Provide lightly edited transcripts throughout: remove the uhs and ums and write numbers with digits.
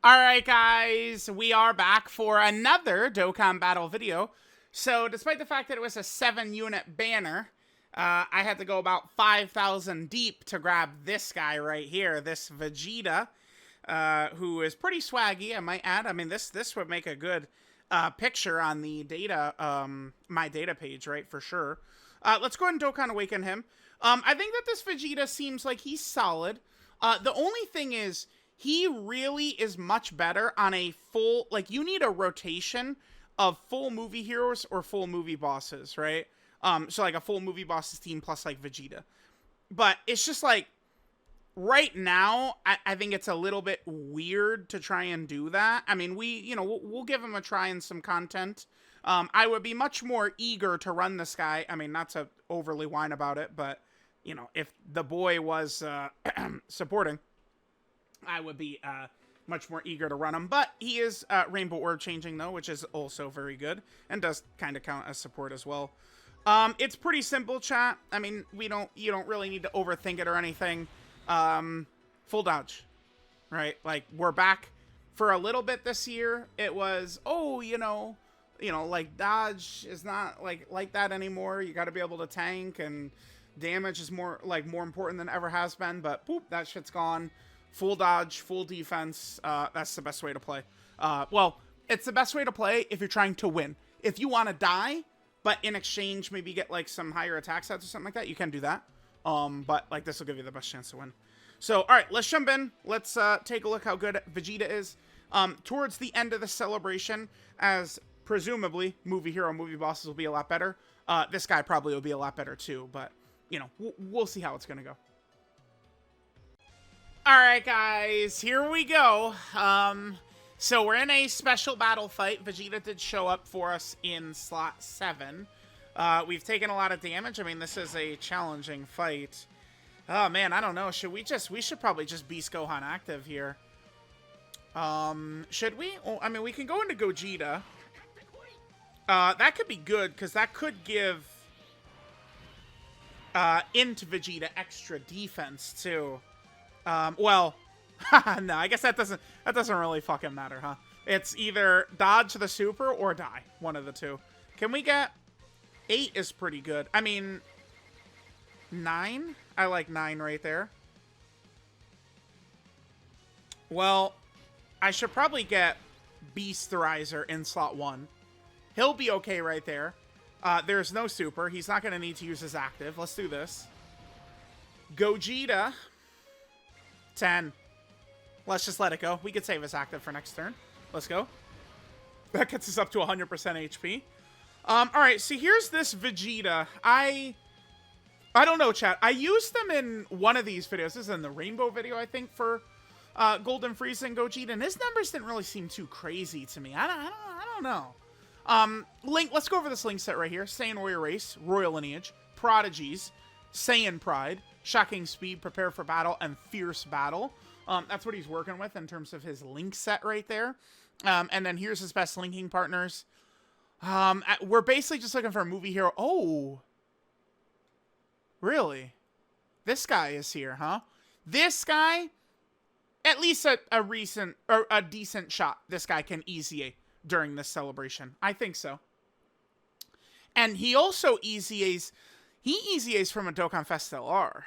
Alright guys, we are back for another Dokkan battle video. So despite the fact that it was a 7-unit banner, I had to go about 5,000 deep to grab this guy right here, this VEGETA, who is pretty swaggy, I might add. I mean, this would make a good picture on the data, my data page, right, for sure. Let's go ahead and Dokkan Awaken him. I think that this VEGETA seems like he's solid. The only thing is, he really is much better on a full, like, you need a rotation of full movie heroes or full movie bosses, right? So, like, a full movie bosses team plus, like, VEGETA. But it's just, like, right now, I think it's a little bit weird to try and do that. I mean, we'll give him a try in some content. I would be much more eager to run this guy. I mean, not to overly whine about it, but, you know, if the boy was supporting, I would be much more eager to run him. But he is Rainbow Orb changing, though, which is also very good and does kind of count as support as well. It's pretty simple, chat. I mean, you don't really need to overthink it or anything. Full dodge, right? Like, we're back for a little bit this year. It was, oh, you know, like, dodge is not like that anymore. You got to be able to tank, and damage is more important than ever has been. But poop, that shit's gone. Full dodge, full defense, that's the best way to play. Well, it's the best way to play if you're trying to win. If you want to die, but in exchange maybe get, like, some higher attack sets or something like that, you can do that. But, like, this will give you the best chance to win. So, alright, let's jump in. Let's take a look how good VEGETA is. Towards the end of the celebration, as presumably movie hero, movie bosses will be a lot better, this guy probably will be a lot better too, but, you know, we'll see how it's going to go. Alright guys, here we go. So we're in a special battle fight. VEGETA did show up for us in slot 7. We've taken a lot of damage. I mean, this is a challenging fight. Oh man, I don't know. We should probably just Beast Gohan active here. Should we? Oh, I mean, we can go into Gogeta. That could be good, because that could give INT VEGETA extra defense too. Well, no, I guess that doesn't really fucking matter, huh? It's either dodge the super or die. One of the two. Can we get 8 is pretty good. I mean, 9? I like 9 right there. Well, I should probably get Beasterizer in slot 1. He'll be okay right there. There's no super. He's not going to need to use his active. Let's do this. Gogeta. 10. Let's just let it go. We could save his active for next turn. Let's go. That gets us up to 100% HP. Alright, so here's this VEGETA. I don't know, chat. I used them in one of these videos. This is in the Rainbow video, I think, for Golden Frieza and Gogeta. And his numbers didn't really seem too crazy to me. I don't know. Link, let's go over this Link set right here. Saiyan Warrior Race, Royal Lineage, Prodigies, Saiyan Pride, Shocking Speed, Prepare for Battle, and Fierce Battle. That's what he's working with in terms of his Link set right there. And then here's his best linking partners. We're basically just looking for a movie hero. Oh. Really? This guy is here, huh? This guy, at least a recent, or a decent shot, this guy can easy during this celebration. I think so. And he also EZAs from a Dokkan Fest LR.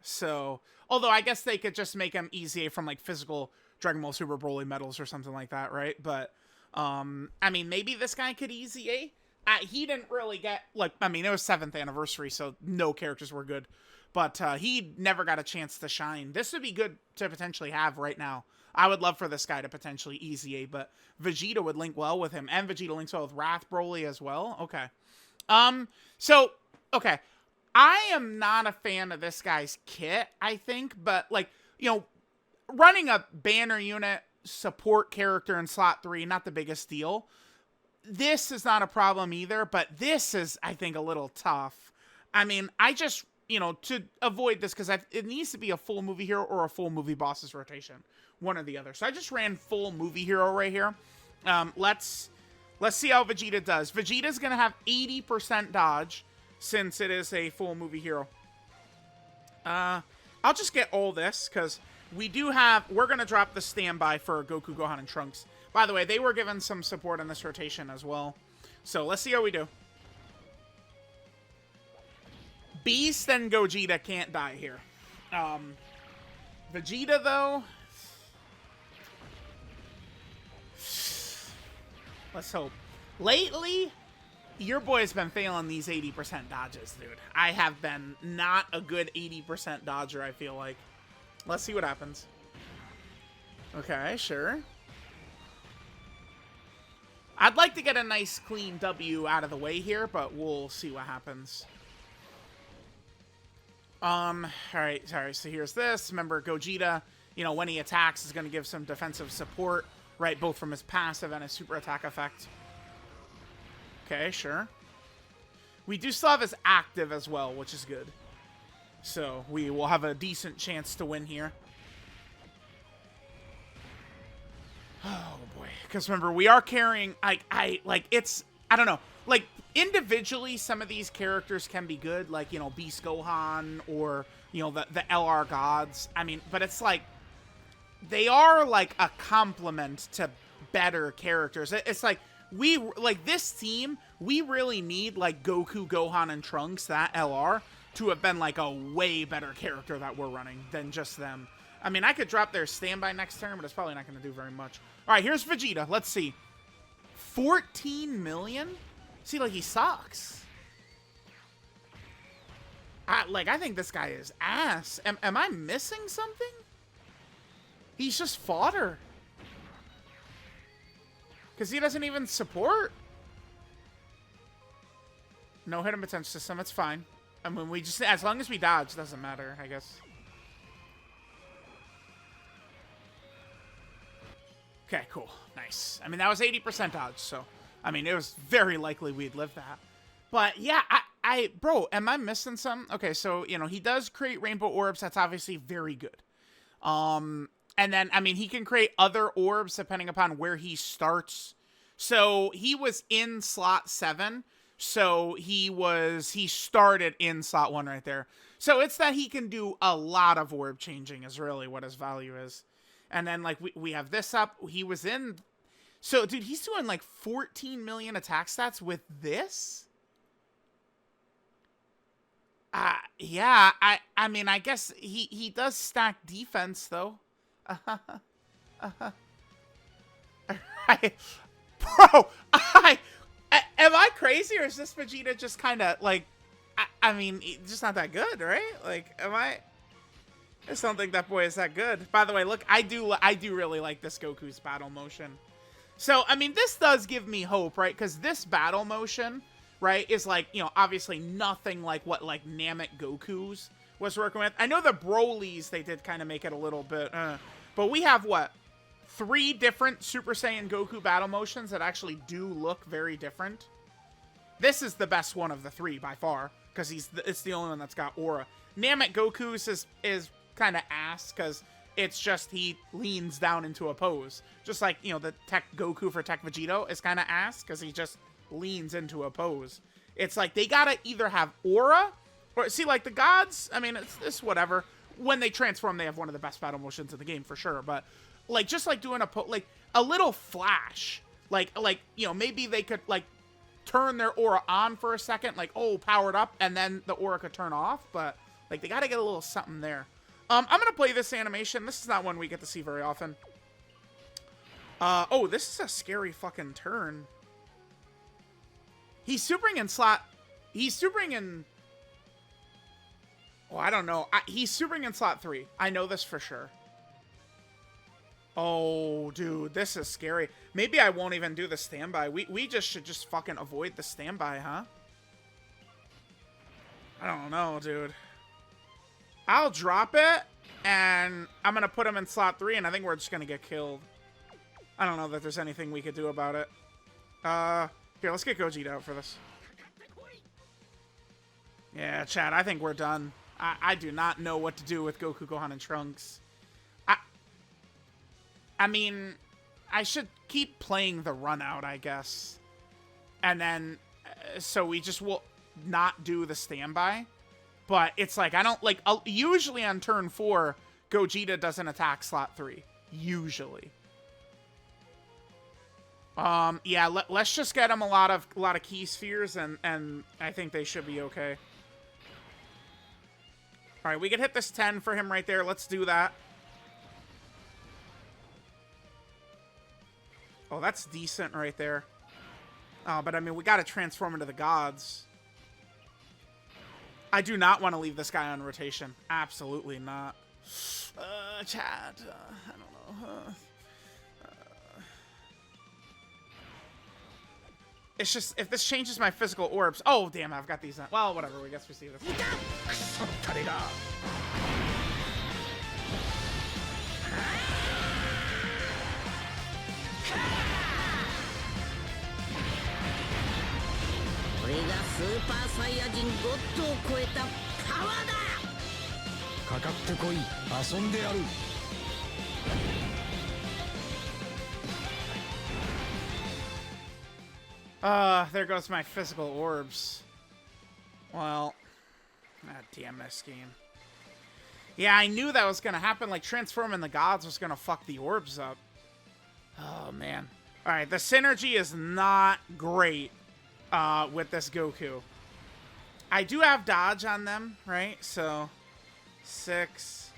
So, although I guess they could just make him EZA from, like, physical Dragon Ball Super Broly medals or something like that, right? But, I mean, maybe this guy could EZA. He didn't really get, like, I mean, it was 7th anniversary, so no characters were good. But he never got a chance to shine. This would be good to potentially have right now. I would love for this guy to potentially EZA, but VEGETA would link well with him. And VEGETA links well with Wrath Broly as well. Okay. So, okay. I am not a fan of this guy's kit, I think, but, like, you know, running a banner unit support character in slot 3, not the biggest deal. This is not a problem either, but this is, I think, a little tough. I mean, I just, you know, to avoid this, because it needs to be a full movie hero or a full movie bosses rotation. One or the other. So I just ran full movie hero right here. Let's see how VEGETA does. VEGETA's going to have 80% dodge, since it is a full movie hero. I'll just get all this, because we do have... We're going to drop the standby for Goku, Gohan, and Trunks. By the way, they were given some support in this rotation as well. So let's see how we do. Beast and Gogeta can't die here. Vegeta, though... Let's hope. Lately, your boy's been failing these 80% dodges, dude. I have been not a good 80% dodger, I feel like. Let's see what happens. Okay, sure. I'd like to get a nice, clean W out of the way here, but we'll see what happens. Alright, sorry, so here's this. Remember, Gogeta, you know, when he attacks, is going to give some defensive support, right, both from his passive and his super attack effect. Okay, sure. We do still have his active as well, which is good. So, we will have a decent chance to win here. Oh, boy. Because remember, we are carrying, I don't know. Like, individually, some of these characters can be good. Like, you know, Beast Gohan or, you know, the LR Gods. I mean, but it's like, they are, like, a complement to better characters. It's like, this team, we really need, like, Goku, Gohan, and Trunks, that LR, to have been, like, a way better character that we're running than just them. I mean, I could drop their standby next turn, but it's probably not going to do very much. All right, here's Vegeta. Let's see. 14 million? See, like, he sucks. I think this guy is ass. Am I missing something? He's just fodder. Because he doesn't even support. No hit and potential system. It's fine. I mean, we just... As long as we dodge, doesn't matter, I guess. Okay, cool. Nice. I mean, that was 80% dodge, so... I mean, it was very likely we'd live that. But, yeah, bro, am I missing something? Okay, so, you know, he does create rainbow orbs. That's obviously very good. And then, I mean, he can create other orbs depending upon where he starts. So, he was in slot 7. So, he started in slot 1 right there. So, it's that he can do a lot of orb changing is really what his value is. And then, like, we have this up. He was in... So, dude, he's doing, like, 14 million attack stats with this? Yeah, I mean, I guess he does stack defense, though. Bro, am I crazy, or is this Vegeta just kind of, like, I mean, just not that good, right? Like, I just don't think that boy is that good. By the way, look, I do really like this Goku's battle motion. So, I mean, this does give me hope, right? Because this battle motion, right, is like, you know, obviously nothing like what, like, Namek Goku's was working with. I know the Brolys, they did kind of make it a little bit, but we have, what, 3 different Super Saiyan Goku battle motions that actually do look very different. This is the best one of the 3 by far, because it's the only one that's got aura. Namek Goku's is kind of ass, because it's just he leans down into a pose. Just like, you know, the Tech Goku for Tech Vegeta is kind of ass, because he just leans into a pose. It's like, they gotta either have aura, or, see, like, the gods, I mean, it's whatever. When they transform, they have one of the best battle motions in the game, for sure, but, like, just, like, doing like, a little flash. Like, you know, maybe they could, like, turn their aura on for a second, like, oh, powered up, and then the aura could turn off, but, like, they gotta get a little something there. I'm gonna play this animation. This is not one we get to see very often. Oh, this is a scary fucking turn. He's supering in slot... He's supering in... Oh, I don't know. He's supering in slot 3. I know this for sure. Oh, dude, this is scary. Maybe I won't even do the standby. We just should just fucking avoid the standby, huh? I don't know, dude. I'll drop it, and I'm going to put him in slot 3, and I think we're just going to get killed. I don't know that there's anything we could do about it. Here, let's get Gogeta out for this. Yeah, chat, I think we're done. I do not know what to do with Goku, Gohan, and Trunks. I mean, I should keep playing the run out, I guess. And then, so we just will not do the standby. But it's like, I don't, like, usually on turn 4, Gogeta doesn't attack slot 3. Usually. Yeah, let's just get him a lot of key spheres, and I think they should be okay. All right, we can hit this 10 for him right there. Let's do that. Oh, that's decent right there. But I mean, we got to transform into the gods. I do not want to leave this guy on rotation. Absolutely not. Chad, I don't know. It's just, if this changes my physical orbs... Oh, damn, I've got these... Well, whatever, I guess we see this. There goes my physical orbs. Well, god damn this game. Yeah, I knew that was gonna happen. Like, transforming the gods was gonna fuck the orbs up. Oh, man. Alright, the synergy is not great with this Goku. I do have dodge on them, right? So, 6.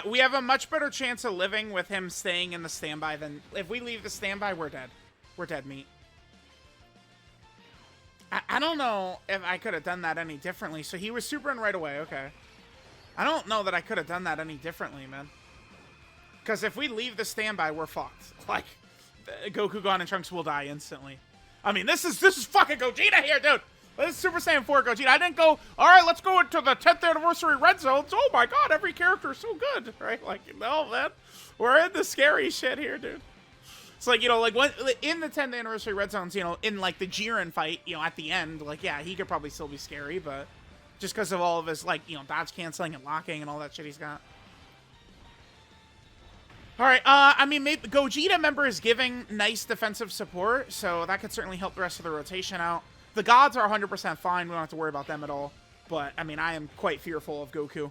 We have a much better chance of living with him staying in the standby than... If we leave the standby, we're dead. We're dead meat. I don't know if I could have done that any differently. So he was super in right away. Okay. I don't know that I could have done that any differently, man. Because if we leave the standby, we're fucked. Like, Goku, Gohan, and Trunks will die instantly. I mean, this is fucking Gogeta here, dude. This is Super Saiyan 4 Gogeta. I didn't go, all right, let's go into the 10th anniversary red zones. Oh my god, every character is so good, right? Like, no, man. We're in the scary shit here, dude. It's like, you know, like, in the 10th anniversary red zones, you know, in, like, the Jiren fight, you know, at the end, like, yeah, he could probably still be scary, but just because of all of his, like, you know, dodge canceling and locking and all that shit he's got. All right, I mean, maybe Gogeta, remember, is giving nice defensive support, so that could certainly help the rest of the rotation out. The gods are 100% fine. We don't have to worry about them at all. But, I mean, I am quite fearful of Goku.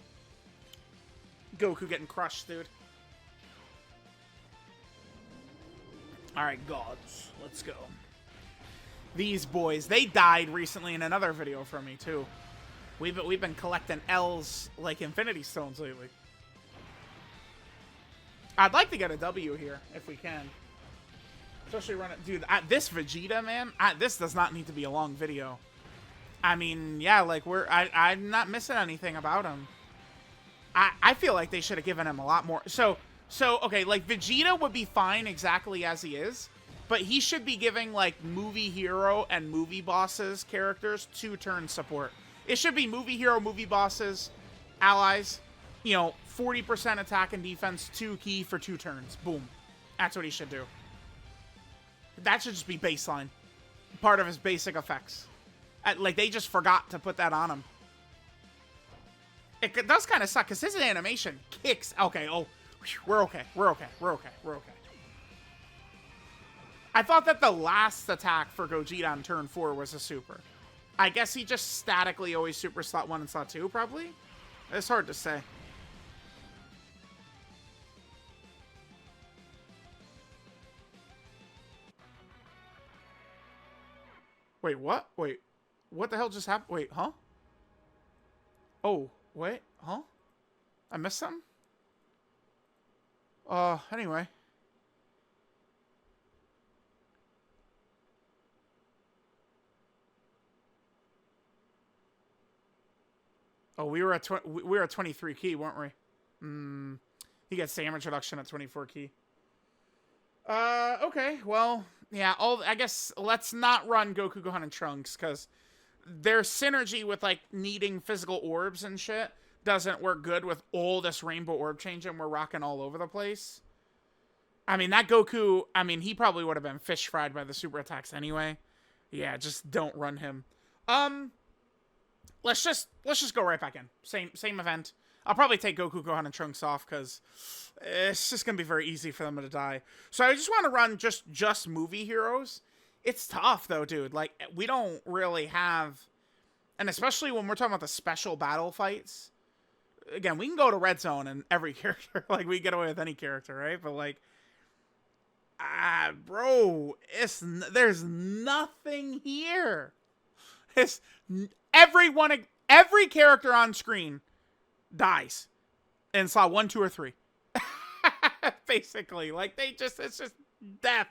Goku getting crushed, dude. Alright, gods. Let's go. These boys. They died recently in another video from me, too. We've been collecting L's like Infinity Stones lately. I'd like to get a W here, if we can. Especially run it. Dude, this Vegeta, man, this does not need to be a long video. I mean, yeah, like, I'm not missing anything about him. I feel like they should have given him a lot more. So, okay, like, Vegeta would be fine exactly as he is, but he should be giving, like, movie hero and movie bosses characters 2-turn support. It should be movie hero, movie bosses, allies, you know, 40% attack and defense, 2 key for 2 turns. Boom. That's what he should do. That should just be baseline. Part of his basic effects. Like, they just forgot to put that on him. It does kind of suck, because his animation kicks. Okay, oh, we're okay. We're okay. We're okay. We're okay. I thought that the last attack for Gogeta on turn 4 was a super. I guess he just statically always super slot 1 and slot 2, probably? It's hard to say. Wait, what? Wait, what the hell just happened? Wait, huh? Oh, wait, huh? I missed something? Anyway. Oh, we were at 23 key, weren't we? He gets damage reduction at 24 key. Okay, well, yeah, I guess let's not run Goku, Gohan, and Trunks, because their synergy with, like, needing physical orbs and shit doesn't work good with all this rainbow orb changing we're rocking all over the place. I mean, that Goku, I mean, he probably would have been fish fried by the super attacks anyway. Yeah, just don't run him. Let's just go right back in. Same event. I'll probably take Goku, Gohan, and Trunks off, because it's just going to be very easy for them to die. So I just want to run just movie heroes. It's tough, though, dude. Like, we don't really have... And especially when we're talking about the special battle fights, again, we can go to red zone and every character, like, we get away with any character, right? But, like, bro, there's nothing here. Every character on screen dies in slot 1, 2, or 3. Basically, like, it's just death.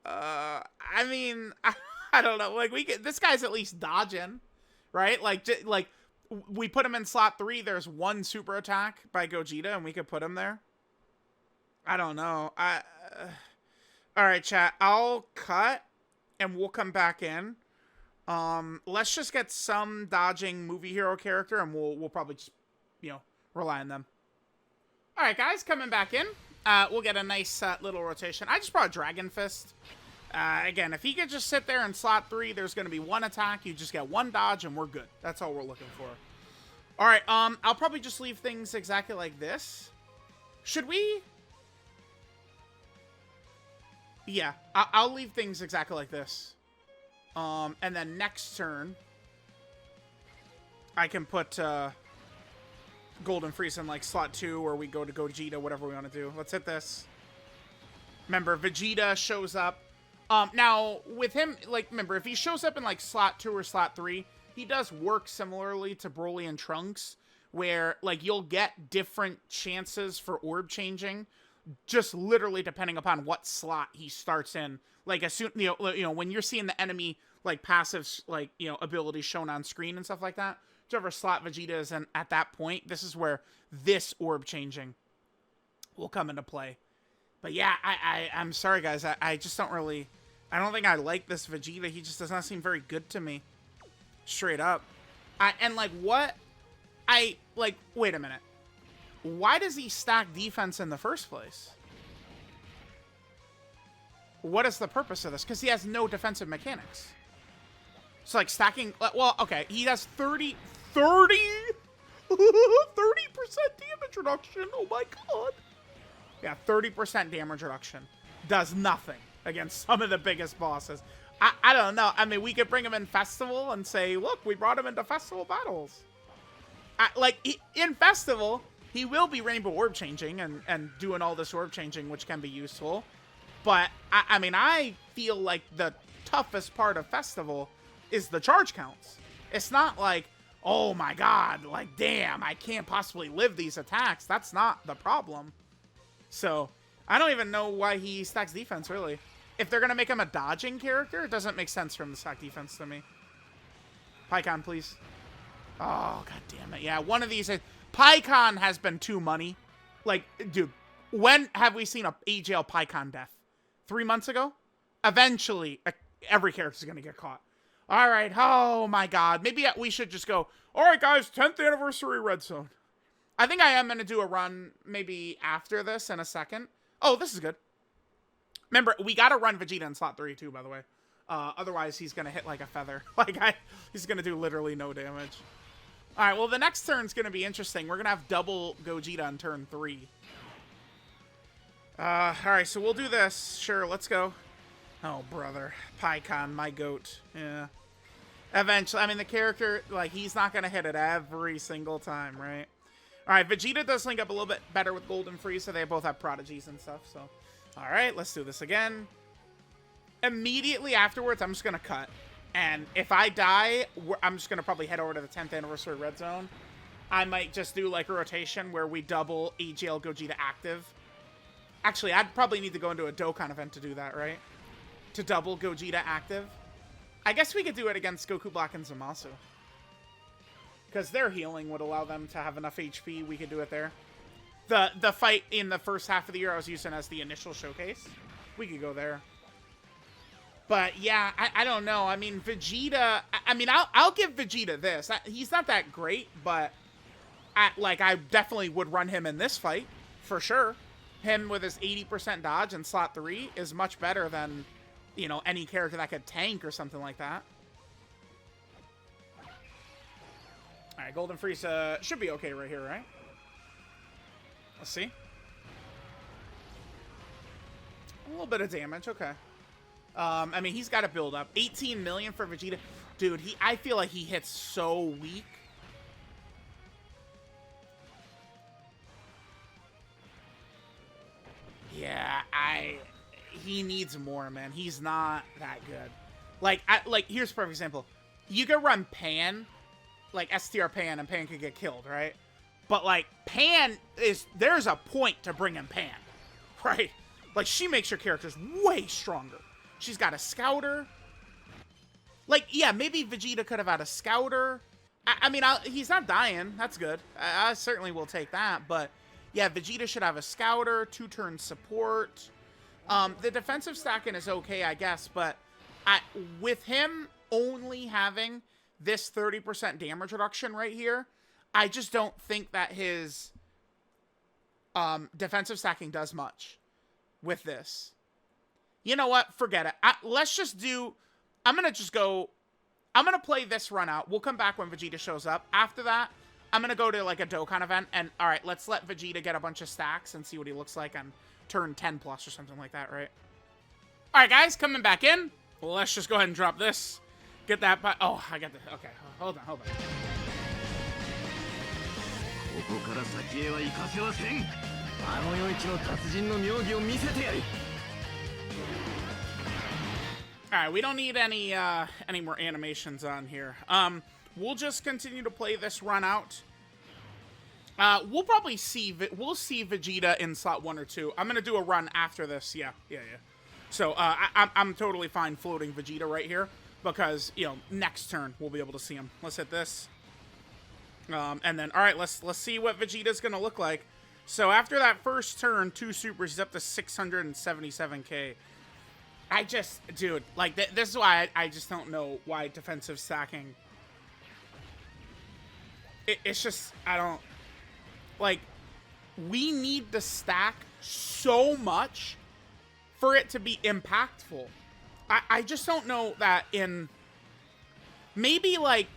I mean, I don't know. Like, this guy's at least dodging, right? Like, we put him in slot 3. There's one super attack by Gogeta, and we could put him there. I don't know. All right, chat. I'll cut, and we'll come back in. Let's just get some dodging movie hero character, and we'll probably just, rely on them. All right, guys, coming back in. We'll get a nice little rotation. I just brought Dragon Fist. Again, if he could just sit there in slot 3, there's going to be one attack. You just get one dodge, and we're good. That's all we're looking for. All right, I'll probably just leave things exactly like this. Should we? Yeah, I'll leave things exactly like this. And then next turn, I can put Golden Freeze in like slot 2, or we go to Gogeta, whatever we want to do. Let's hit this. Remember, Vegeta shows up. Now, with him, like, remember, if he shows up in like slot 2 or slot 3, he does work similarly to Broly and Trunks, where, like, you'll get different chances for orb changing, just literally depending upon what slot he starts in. Like, as soon, when you're seeing the enemy, like, passives, like, abilities shown on screen and stuff like that, whichever slot Vegeta is in at that point, this is where this orb changing will come into play. But yeah, I'm sorry, guys. I just don't really, I don't think I like this Vegeta. He just does not seem very good to me. Straight up. Wait a minute. Why does he stack defense in the first place? What is the purpose of this? Because he has no defensive mechanics. It's like stacking, well, okay, he has 30% damage reduction. Oh my god. Yeah, 30% damage reduction. Does nothing against some of the biggest bosses. I don't know. I mean, we could bring him in Festival and say, look, we brought him into Festival battles. In Festival, he will be Rainbow Orb changing and doing all this orb changing, which can be useful. But, I mean, I feel like the toughest part of Festival is the charge counts. It's not like, oh my god, like, damn, I can't possibly live these attacks. That's not the problem. So, I don't even know why he stacks defense, really. If they're going to make him a dodging character, it doesn't make sense for him to stack defense to me. Pycon, please. Oh, god damn it. Yeah, one of these... Pycon has been too money. Like, dude, when have we seen a AGL Pycon death? 3 months ago? Eventually, every character's going to get caught. All right. Oh, my god. Maybe we should just go, all right, guys, 10th anniversary Red Zone. I think I am going to do a run maybe after this in a second. Oh, this is good. Remember, we got to run Vegeta in slot 3, too, by the way. Otherwise, he's going to hit like a feather. He's going to do literally no damage. All right, well, the next turn's going to be interesting. We're going to have double Gogeta on turn 3. All right, so we'll do this. Sure, let's go. Oh, brother. Pycon, my goat. Yeah. Eventually, I mean, the character, like, he's not going to hit it every single time, right? All right, Vegeta does link up a little bit better with Golden Freeze, so they both have prodigies and stuff, so. All right, let's do this again. Immediately afterwards, I'm just going to cut. And if I die, I'm just going to probably head over to the 10th anniversary Red Zone. I might just do, like, a rotation where we double AGL Gogeta active. Actually, I'd probably need to go into a Dokkan event to do that, right? To double Gogeta active. I guess we could do it against Goku Black and Zamasu. Because their healing would allow them to have enough HP. We could do it there. The fight in the first half of the year I was using as the initial showcase. We could go there. But yeah, I don't know. I mean, Vegeta... I mean, I'll give Vegeta this. He's not that great, but... I definitely would run him in this fight. For sure. Him with his 80% dodge in slot 3 is much better than, any character that could tank or something like that. Alright, Golden Freeze should be okay right here, right? Let's see. A little bit of damage, okay. I mean, he's got to build up. 18 million for Vegeta. Dude, I feel like he hits so weak. he needs more, man. He's not that good. Like, here's a perfect example. You could run Pan, like STR Pan, and Pan could get killed, right? But, like, Pan there's a point to bringing Pan, right? Like, she makes your characters way stronger. She's got a Scouter. Like, yeah, maybe Vegeta could have had a Scouter. I mean, he's not dying. That's good. I certainly will take that. But, yeah, Vegeta should have a Scouter, 2-turn support. The defensive stacking is okay, I guess. But with him only having this 30% damage reduction right here, I just don't think that his defensive stacking does much with this. You know what? Forget it. Let's just do... I'm going to play this run out. We'll come back when Vegeta shows up. After that, I'm going to go to, like, a Dokkan event. And, all right, let's let Vegeta get a bunch of stacks and see what he looks like on turn 10 plus or something like that, right? All right, guys, coming back in. Well, let's just go ahead and drop this. Get that... Oh, I got the... Okay, hold on. Alright, we don't need any more animations on here. We'll just continue to play this run out. We'll probably see Vegeta in slot 1 or 2. I'm gonna do a run after this. Yeah. So I'm totally fine floating Vegeta right here because, you know, next turn we'll be able to see him. Let's hit this. And then, all right, let's see what Vegeta's gonna look like. So after that first turn, 2 supers, he's up to 677k. Dude, like, this is why I just don't know why defensive stacking. It's just, I don't, like, we need to stack so much for it to be impactful. I just don't know that in, maybe, like,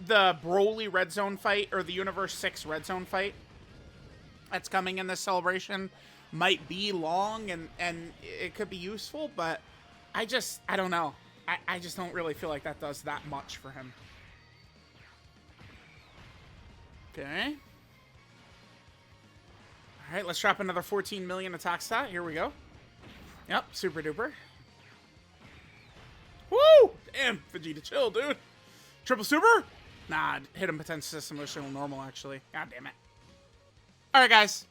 the Broly Red Zone fight or the Universe 6 Red Zone fight that's coming in this celebration might be long and it could be useful, but I don't know. I just don't really feel like that does that much for him. Okay. All right, let's drop another 14 million attack stat. Here we go. Yep, super duper. Woo! Damn, Vegeta, chill, dude. Triple super? Nah, hit him potential system normal, actually. God damn it. All right, guys.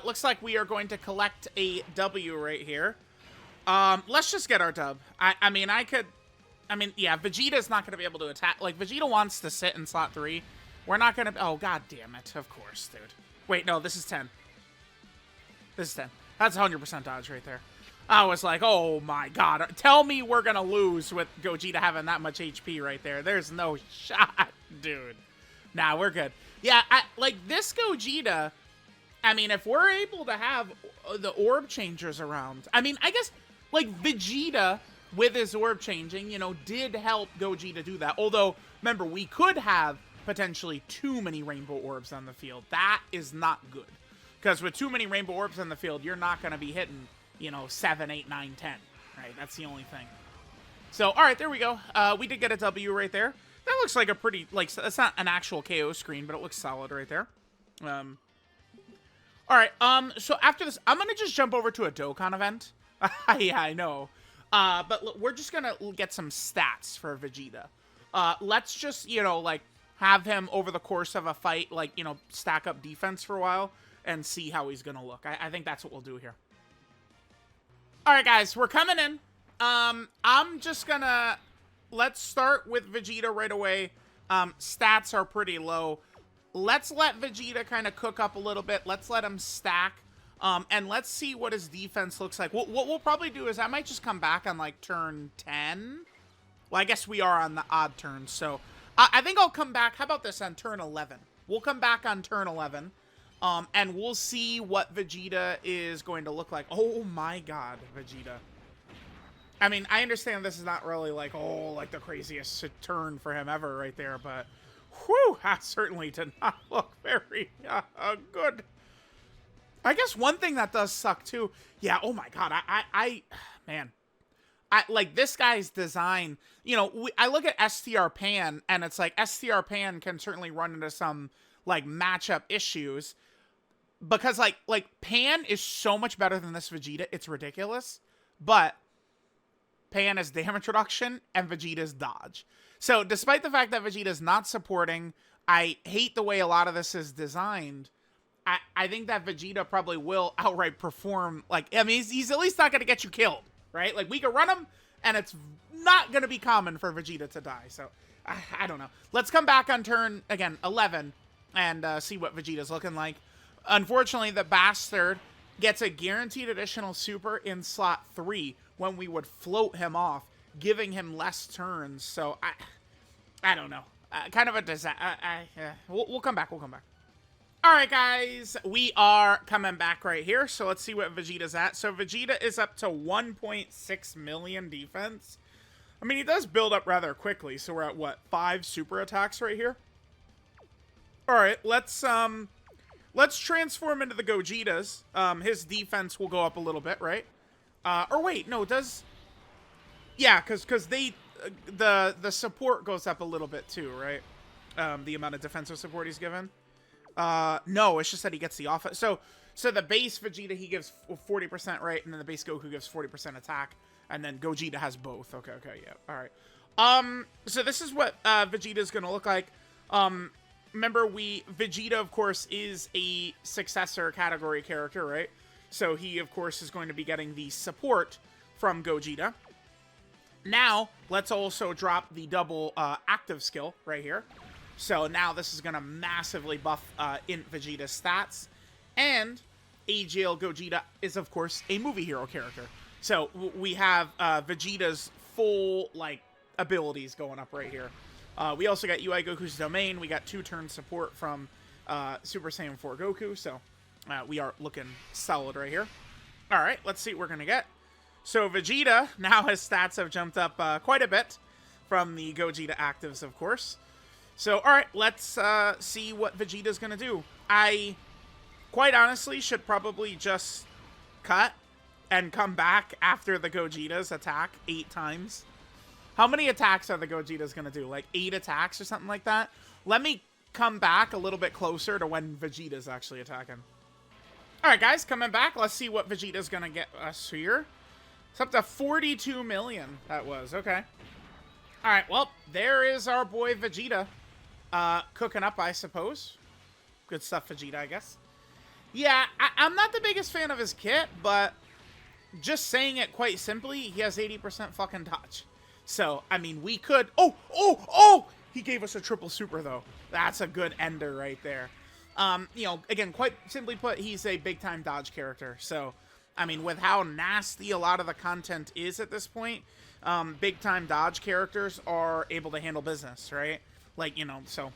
Looks like we are going to collect a W right here. Let's just get our dub. I mean, yeah, Vegeta's not going to be able to attack. Like, Vegeta wants to sit in slot 3. We're not going to... Oh, god damn it. Of course, dude. Wait, no, this is 10. This is 10. That's 100% dodge right there. I was like, oh my god. Tell me we're going to lose with Gogeta having that much HP right there. There's no shot, dude. Nah, we're good. Yeah, like, this Gogeta... I mean, if we're able to have the orb changers around... I mean, I guess, like, Vegeta, with his orb changing, you know, did help Gogeta do that. Although, remember, we could have potentially too many rainbow orbs on the field. That is not good. Because with too many rainbow orbs on the field, you're not going to be hitting, you know, 7, 8, 9, 10. Right? That's the only thing. So, alright, there we go. We did get a W right there. That looks like a pretty, like, it's not an actual KO screen, but it looks solid right there. Alright, so after this, I'm gonna just jump over to a Dokkan event. Yeah, I know. But look, we're just gonna get some stats for Vegeta. Let's just, you know, like, have him over the course of a fight, like, you know, stack up defense for a while and see how he's gonna look. I think that's what we'll do here. Alright, guys, we're coming in. I'm just gonna... Let's start with Vegeta right away. Stats are pretty low. Let's let Vegeta kind of cook up a little bit. Let's let him stack. And let's see what his defense looks like. What we'll probably do is I might just come back on, like, turn 10. Well, I guess we are on the odd turn, so... I think I'll come back... How about this on turn 11? We'll come back on turn 11. And we'll see what Vegeta is going to look like. Oh, my God, Vegeta. I mean, I understand this is not really, like, oh, like, the craziest turn for him ever right there, but... Whew, that certainly did not look very good. I guess one thing that does suck, too... Yeah, oh my god, man. Like, this guy's design... You know, I look at STR Pan, and it's like, STR Pan can certainly run into some, like, matchup issues. because like Pan is so much better than this Vegeta. It's ridiculous. But Pan is damage reduction and Vegeta's dodge. So despite the fact that Vegeta's not supporting, I hate the way a lot of this is designed. I think that Vegeta probably will outright perform. Like, I mean, he's at least not going to get you killed, right? Like, we can run him, and it's not going to be common for Vegeta to die. So, I don't know. Let's come back on turn, again, 11, and see what Vegeta's looking like. Unfortunately, the bastard gets a guaranteed additional super in slot 3 when we would float him off, giving him less turns. So, I don't know. Kind of a disaster. We'll come back. We'll come back. Alright guys, we are coming back right here, so let's see what Vegeta's at. So Vegeta is up to 1.6 million defense. I mean, he does build up rather quickly, so we're at, what, 5 super attacks right here? Alright, let's transform into the Gogetas. His defense will go up a little bit, right? Or wait, no, does... Yeah, because they... the support goes up a little bit too, right? The amount of defensive support he's given. No, it's just that he gets the offense. So the base Vegeta, he gives 40%, right? And then the base Goku gives 40% attack. And then Gogeta has both. Okay, yeah. All right. So this is what Vegeta's going to look like. Remember, Vegeta, of course, is a successor category character, right? So he, of course, is going to be getting the support from Gogeta. Now, let's also drop the double active skill right here. So now this is going to massively buff INT Vegeta's stats. And AGL Gogeta is, of course, a movie hero character. So we have Vegeta's full, like, abilities going up right here. We also got UI Goku's Domain. We got 2-turn support from Super Saiyan 4 Goku. So we are looking solid right here. All right, let's see what we're going to get. So Vegeta, now his stats have jumped up quite a bit from the Gogeta actives, of course. So, alright, let's see what Vegeta's going to do. I, quite honestly, should probably just cut and come back after the Gogeta's attack 8 times. How many attacks are the Gogeta's going to do? Like 8 attacks or something like that? Let me come back a little bit closer to when Vegeta's actually attacking. Alright, guys, coming back. Let's see what Vegeta's going to get us here. It's up to 42 million, that was. Okay. Alright, well, there is our boy Vegeta. Cooking up, I suppose. Good stuff, Vegeta, I guess. Yeah, I'm not the biggest fan of his kit, but just saying it quite simply, he has 80% fucking dodge. So, I mean, we could... Oh! He gave us a triple super, though. That's a good ender right there. You know, again, quite simply put, he's a big-time dodge character. So, I mean, with how nasty a lot of the content is at this point, big-time dodge characters are able to handle business, right? Like, you know, so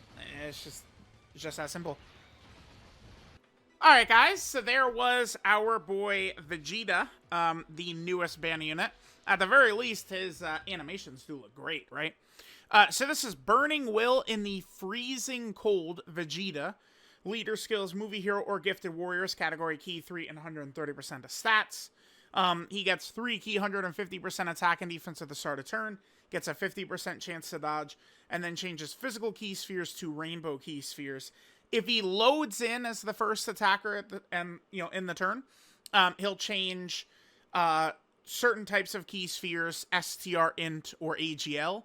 it's just that simple. Alright, guys, so there was our boy Vegeta, the newest ban unit. At the very least, his animations do look great, right? So this is Burning Will in the Freezing Cold Vegeta. Leader skills, movie hero or gifted warriors, category key 3 and 130% of stats. He gets 3 key, 150% attack and defense at the start of turn. Gets a 50% chance to dodge, and then changes physical key spheres to rainbow key spheres. If he loads in as the first attacker in the turn, he'll change certain types of key spheres, STR, INT, or AGL,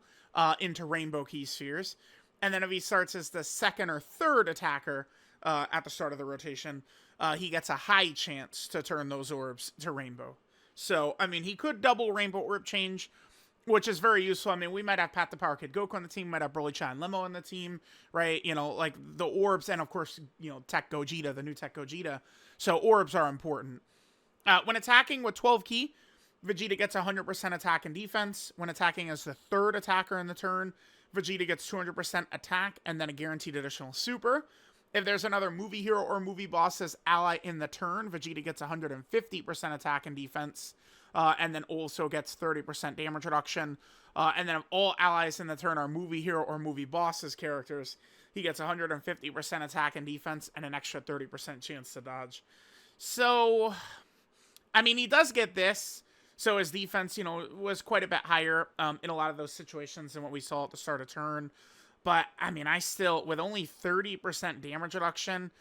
into rainbow key spheres. And then if he starts as the second or third attacker at the start of the rotation, he gets a high chance to turn those orbs to rainbow. So, I mean, he could double rainbow orb change, which is very useful. I mean, we might have Pat the Power Kid Goku on the team, might have Broly Chan Limo on the team, right? You know, like the orbs, and of course, you know, Tech Gogeta, the new Tech Gogeta. So orbs are important. When attacking with 12 key, Vegeta gets 100% attack and defense. When attacking as the third attacker in the turn, Vegeta gets 200% attack and then a guaranteed additional super. If there's another movie hero or movie boss's ally in the turn, Vegeta gets 150% attack and defense. And then also gets 30% damage reduction. And then if all allies in the turn are movie hero or movie boss's characters, he gets 150% attack and defense and an extra 30% chance to dodge. So, I mean, he does get this. So his defense, you know, was quite a bit higher in a lot of those situations than what we saw at the start of turn. But, I mean, I still, with only 30% damage reduction,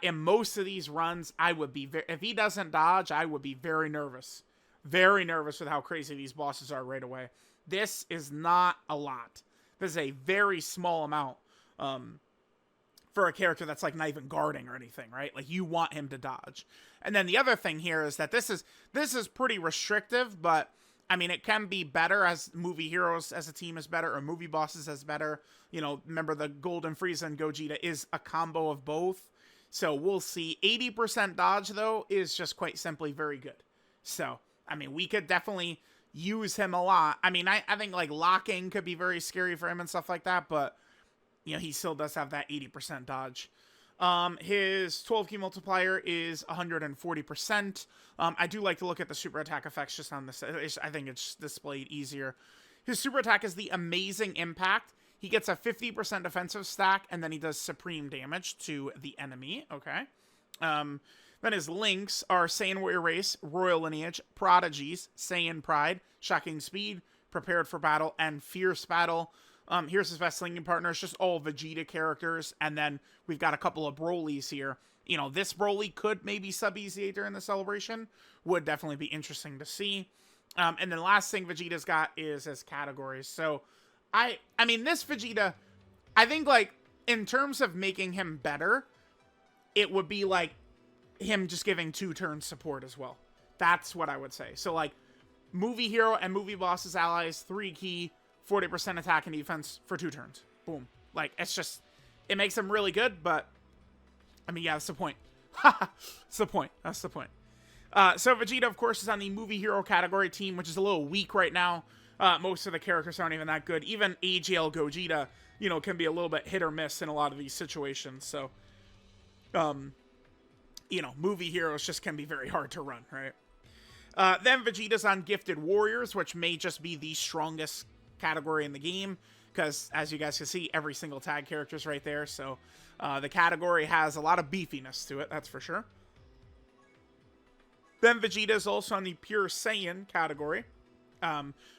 in most of these runs, I would be, if he doesn't dodge, I would be very nervous. Very nervous with how crazy these bosses are right away. This is not a lot. This is a very small amount for a character that's like not even guarding or anything, right? Like you want him to dodge. And then the other thing here is that this is pretty restrictive, but I mean, it can be better as movie heroes as a team is better, or movie bosses as better. You know, remember the Golden Frieza and Gogeta is a combo of both. So we'll see. 80% dodge, though, is just quite simply very good. So, I mean, we could definitely use him a lot. I mean, I think, like, locking could be very scary for him and stuff like that, but, you know, he still does have that 80% dodge. His 12 key multiplier is 140%. I do like to look at the super attack effects just on this. I think it's displayed easier. His super attack is the Amazing Impact. He gets a 50% defensive stack, and then he does supreme damage to the enemy. Okay. Then his links are Saiyan Warrior Race, Royal Lineage, Prodigies, Saiyan Pride, Shocking Speed, Prepared for Battle, and Fierce Battle. Here's his best linking partner. It's just all Vegeta characters. And then we've got a couple of Brolys here. You know, this Broly could maybe sub-easiate during the celebration. Would definitely be interesting to see. And then last thing Vegeta's got is his categories. So, I mean, this Vegeta, I think, like, in terms of making him better, it would be, like, him just giving 2-turn support as well. That's what I would say. So, like, movie hero and movie boss's allies, 3 key, 40% attack and defense for 2 turns. Boom. Like, it's just, it makes him really good, but, I mean, yeah, that's the point. That's the point. That's the point. So Vegeta, of course, is on the movie hero category team, which is a little weak right now. Most of the characters aren't even that good. Even AGL Gogeta, you know, can be a little bit hit or miss in a lot of these situations. So, you know, movie heroes just can be very hard to run, right? Then Vegeta's on Gifted Warriors, which may just be the strongest category in the game, because as you guys can see, every single tag character is right there. So the category has a lot of beefiness to it, that's for sure. Then Vegeta is also on the Pure Saiyan category.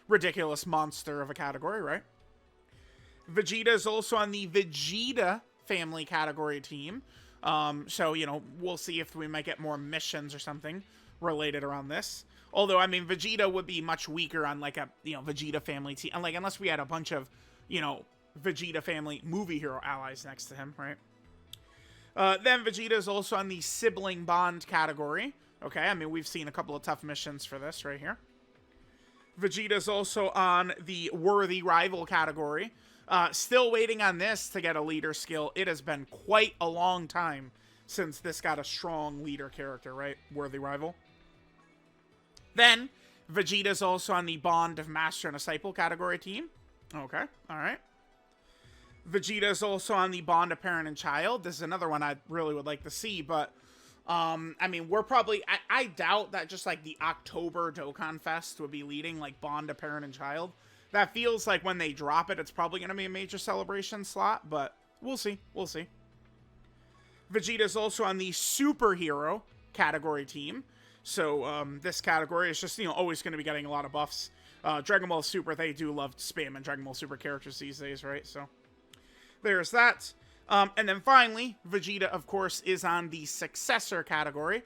Ridiculous monster of a category, right? Vegeta is also on the Vegeta family category team. So, you know, we'll see if we might get more missions or something related around this. Although, I mean, Vegeta would be much weaker on, like, a, you know, Vegeta family team. Like, unless we had a bunch of, you know, Vegeta family movie hero allies next to him, right? Then Vegeta is also on the Sibling Bond category. Okay, I mean, we've seen a couple of tough missions for this right here. Vegeta's also on the Worthy Rival category. Still waiting on this to get a leader skill. It has been quite a long time since this got a strong leader character, right? Worthy Rival. Then, Vegeta's also on the Bond of Master and Disciple category team. Okay, alright. Vegeta's also on the Bond of Parent and Child. This is another one I really would like to see, but I mean, we're probably, I doubt that just like the October Dokkan Fest would be leading like Bond to Parent and Child. That feels like when they drop it, it's probably going to be a major celebration slot, but we'll see. We'll see. Vegeta's also on the Superhero category team. So this category is just, you know, always going to be getting a lot of buffs. Dragon Ball Super, they do love spamming Dragon Ball Super characters these days, right? So there's that. And then finally, Vegeta, of course, is on the Successor category,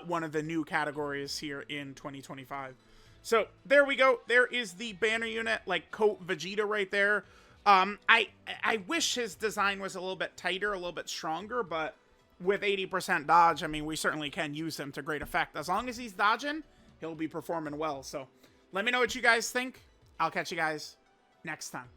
one of the new categories here in 2025. So there we go. There is the banner unit, like Coat Vegeta right there. I wish his design was a little bit tighter, a little bit stronger, but with 80% dodge, I mean, we certainly can use him to great effect. As long as he's dodging, he'll be performing well. So let me know what you guys think. I'll catch you guys next time.